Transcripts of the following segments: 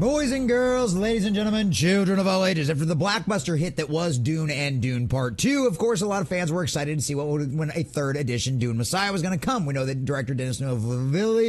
Boys and girls, ladies and gentlemen, children of all ages, after the blockbuster hit that was Dune and Dune Part 2, of course, a lot of fans were excited to see when a third edition Dune Messiah was going to come. We know that director Denis Villeneuve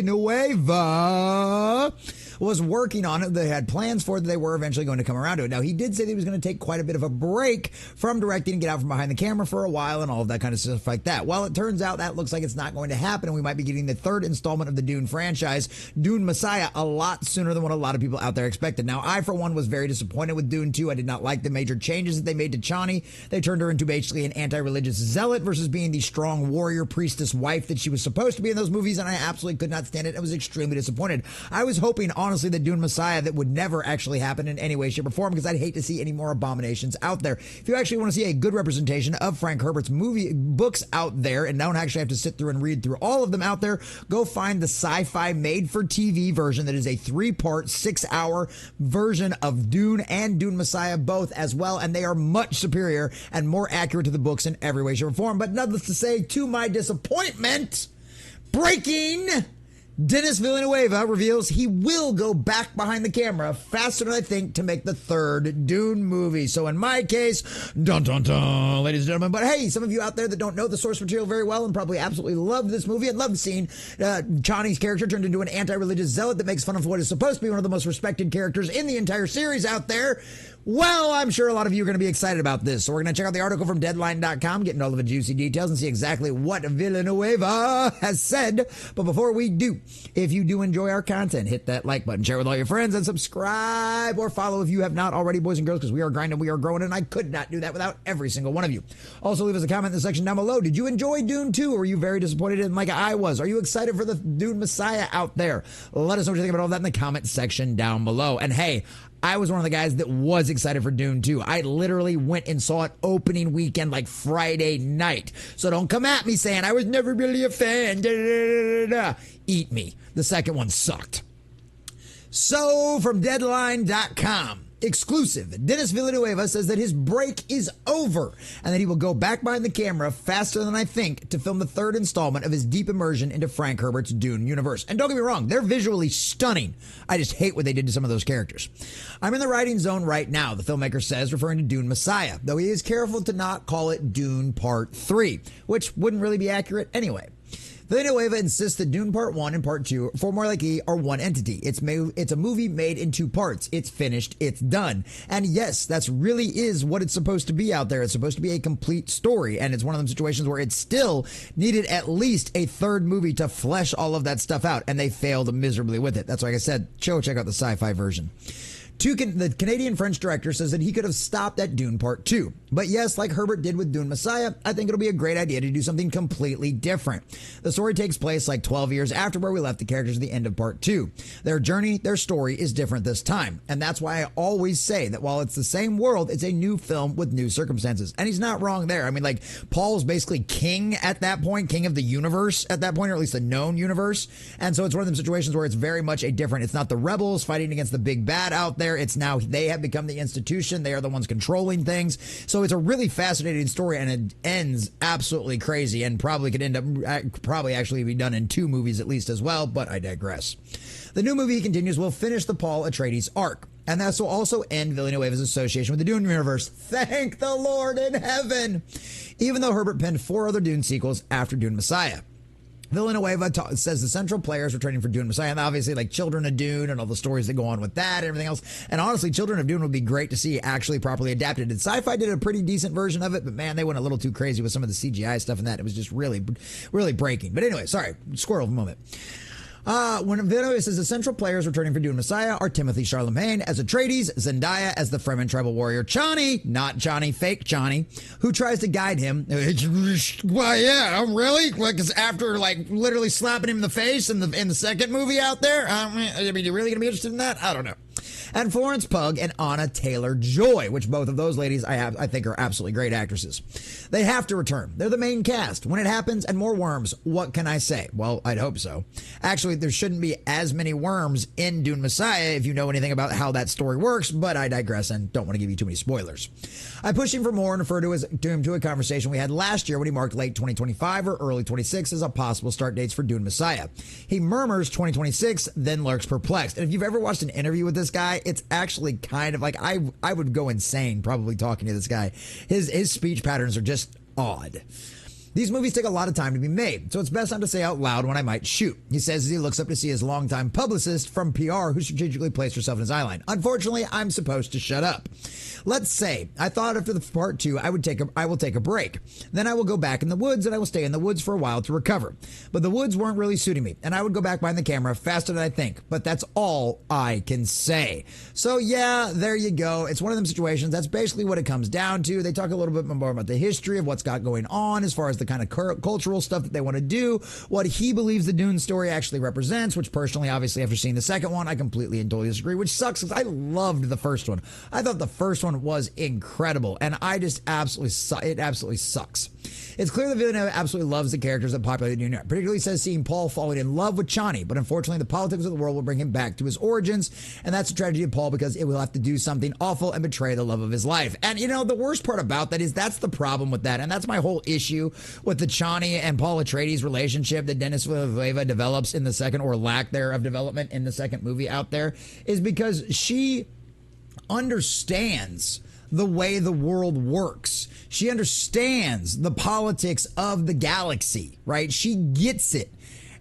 was working on it. They had plans for it. They were eventually going to come around to it. Now, he did say that he was going to take quite a bit of a break from directing and get out from behind the camera for a while and all of that kind of stuff like that. Well, it turns out that looks like it's not going to happen, and we might be getting the third installment of the Dune franchise, Dune Messiah, a lot sooner than what a lot of people out there expected. Now, I, for one, was very disappointed with Dune 2. I did not like the major changes that they made to Chani. They turned her into basically an anti-religious zealot versus being the strong warrior priestess wife that she was supposed to be in those movies, and I absolutely could not stand it. I was extremely disappointed. I was hoping, honestly, that Dune Messiah that would never actually happen in any way, shape, or form, because I'd hate to see any more abominations out there. If you actually want to see a good representation of Frank Herbert's books out there and don't actually have to sit through and read through all of them out there, go find the sci-fi made-for-TV version that is a 3-part, 6-hour version of Dune and Dune Messiah both as well, and they are much superior and more accurate to the books in every way, shape, or form. But needless to say, to my disappointment, breaking Denis Villeneuve reveals he will go back behind the camera faster than I think to make the third Dune movie. So in my case, dun dun dun, ladies and gentlemen. But hey, some of you out there that don't know the source material very well and probably absolutely love this movie and love seeing Chani's character turned into an anti-religious zealot that makes fun of what is supposed to be one of the most respected characters in the entire series out there. Well, I'm sure a lot of you are going to be excited about this. So we're going to check out the article from Deadline.com, getting all of the juicy details and see exactly what Villeneuve has said. But before we do, if you do enjoy our content, hit that like button, share with all your friends, and subscribe or follow if you have not already, boys and girls, because we are grinding, we are growing, and I could not do that without every single one of you. Also, leave us a comment in the section down below. Did you enjoy Dune 2, or were you very disappointed in like I was? Are you excited for the Dune Messiah out there? Let us know what you think about all that in the comment section down below. And hey, I was one of the guys that was excited for Dune 2. I literally went and saw it opening weekend, like Friday night. So don't come at me saying I was never really a fan. Da, da, da, da, da. Eat me. The second one sucked. So from Deadline.com, exclusive, Denis Villeneuve says that his break is over and that he will go back behind the camera faster than I think to film the third installment of his deep immersion into Frank Herbert's Dune universe. And don't get me wrong, they're visually stunning. I just hate what they did to some of those characters. I'm in the writing zone right now, the filmmaker says, referring to Dune Messiah, though he is careful to not call it Dune Part 3, which wouldn't really be accurate anyway. Villeneuve insists that Dune Part 1 and Part 2 for more like are one entity. It's a movie made in 2 parts. It's finished. It's done. And yes, that's really is what it's supposed to be out there. It's supposed to be a complete story. And it's one of those situations where it still needed at least a third movie to flesh all of that stuff out. And they failed miserably with it. That's why, like I said, check out the sci-fi version. The Canadian-French director says that he could have stopped at Dune Part 2. But yes, like Herbert did with Dune Messiah, I think it'll be a great idea to do something completely different. The story takes place like 12 years after where we left the characters at the end of Part 2. Their journey, their story is different this time. And that's why I always say that while it's the same world, it's a new film with new circumstances. And he's not wrong there. I mean, like, Paul's basically king at that point, king of the universe at that point, or at least the known universe. And so it's one of them situations where it's very much a different, it's not the rebels fighting against the big bad out there. It's now they have become the institution. They are the ones controlling things. So it's a really fascinating story, and it ends absolutely crazy and probably could end up actually be done in 2 movies at least as well, but I digress. The new movie, he continues, will finish the Paul Atreides arc. And this will also end Villeneuve's association with the Dune universe. Thank the Lord in heaven! Even though Herbert penned 4 other Dune sequels after Dune Messiah. Villeneuve says the central players returning for Dune Messiah, and obviously like Children of Dune and all the stories that go on with that and everything else. And honestly, Children of Dune would be great to see actually properly adapted. And Sci-Fi did a pretty decent version of it, but man, they went a little too crazy with some of the CGI stuff and that. It was just really, really breaking. But anyway, sorry, squirrel moment. When Villeneuve says the central players returning for Dune Messiah are Timothy Chalamet as Atreides, Zendaya as the Fremen tribal warrior Chani, not Johnny, fake Johnny, who tries to guide him. Why, yeah, really? Because after like literally slapping him in the face in the second movie out there, I mean, you're really gonna be interested in that? I don't know. And Florence Pugh and Anna Taylor-Joy, which both of those ladies I think are absolutely great actresses. They have to return. They're the main cast. When it happens, and more worms, what can I say? Well, I'd hope so. Actually, there shouldn't be as many worms in Dune Messiah if you know anything about how that story works, but I digress and don't want to give you too many spoilers. I push him for more and refer to him to a conversation we had last year when he marked late 2025 or early 26 as a possible start dates for Dune Messiah. He murmurs 2026, then lurks perplexed. And if you've ever watched an interview with this guy, it's actually kind of like, I would go insane probably talking to this guy. His speech patterns are just odd. These movies take a lot of time to be made, so it's best not to say out loud when I might shoot. He says as he looks up to see his longtime publicist from PR who strategically placed herself in his eyeline. Unfortunately, I'm supposed to shut up. Let's say I thought after the part 2 I will take a break. Then I will go back in the woods and I will stay in the woods for a while to recover. But the woods weren't really suiting me, and I would go back behind the camera faster than I think. But that's all I can say. So yeah, there you go. It's one of them situations. That's basically what it comes down to. They talk a little bit more about the history of what's got going on as far as the kind of cultural stuff that they want to do, what he believes the Dune story actually represents, which personally, obviously, after seeing the second one, I completely and totally disagree, which sucks because I loved the first one. I thought the first one was incredible, and I just it absolutely sucks. It's clear that Villeneuve absolutely loves the characters that populate Dune, particularly says seeing Paul falling in love with Chani, but unfortunately the politics of the world will bring him back to his origins, and that's a tragedy of Paul because it will have to do something awful and betray the love of his life. And you know, the worst part about that is that's the problem with that, and that's my whole issue with the Chani and Paul Atreides relationship that Denis Villeneuve develops in the second, or lack thereof development in the second movie out there, is because she understands the way the world works. She understands the politics of the galaxy, right? She gets it.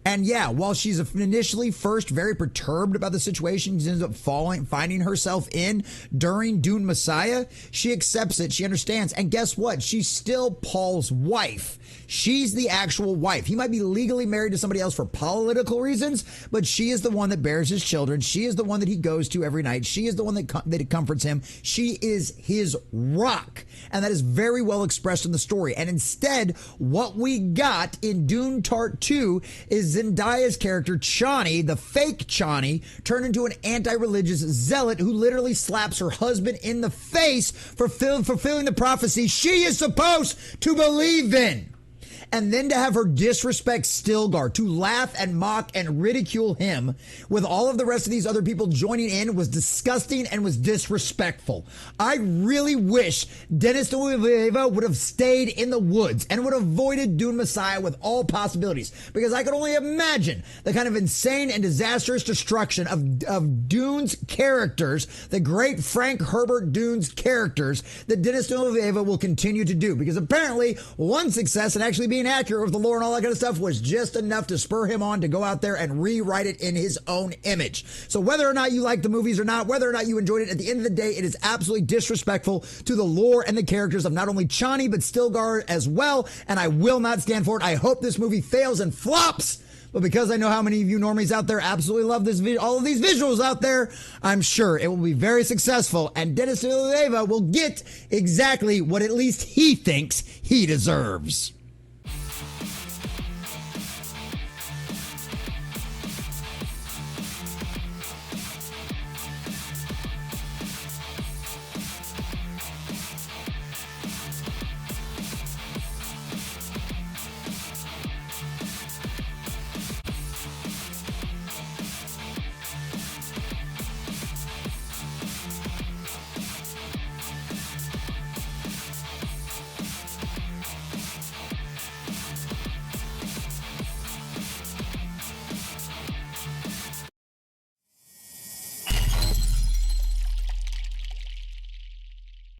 And yeah, while she's initially first very perturbed about the situation she ends up finding herself in during Dune Messiah, she accepts it, she understands, and guess what? She's still Paul's wife. She's the actual wife. He might be legally married to somebody else for political reasons, but she is the one that bears his children. She is the one that he goes to every night. She is the one that comforts him. She is his rock. And that is very well expressed in the story. And instead, what we got in Dune Part 2 is Zendaya's character, Chani, the fake Chani, turned into an anti-religious zealot who literally slaps her husband in the face for fulfilling the prophecy she is supposed to believe in. And then to have her disrespect Stilgar, to laugh and mock and ridicule him with all of the rest of these other people joining in, was disgusting and was disrespectful. I really wish Denis Villeneuve would have stayed in the woods and would have avoided Dune Messiah with all possibilities, because I could only imagine the kind of insane and disastrous destruction of Dune's characters, the great Frank Herbert Dune's characters, that Denis Villeneuve will continue to do, because apparently one success in actually being accurate with the lore and all that kind of stuff was just enough to spur him on to go out there and rewrite it in his own image. So whether or not you like the movies or not, whether or not you enjoyed it, at the end of the day, it is absolutely disrespectful to the lore and the characters of not only Chani, but Stilgar as well, and I will not stand for it. I hope this movie fails and flops, but because I know how many of you normies out there absolutely love all of these visuals out there, I'm sure it will be very successful, and Denis Villeneuve will get exactly what at least he thinks he deserves.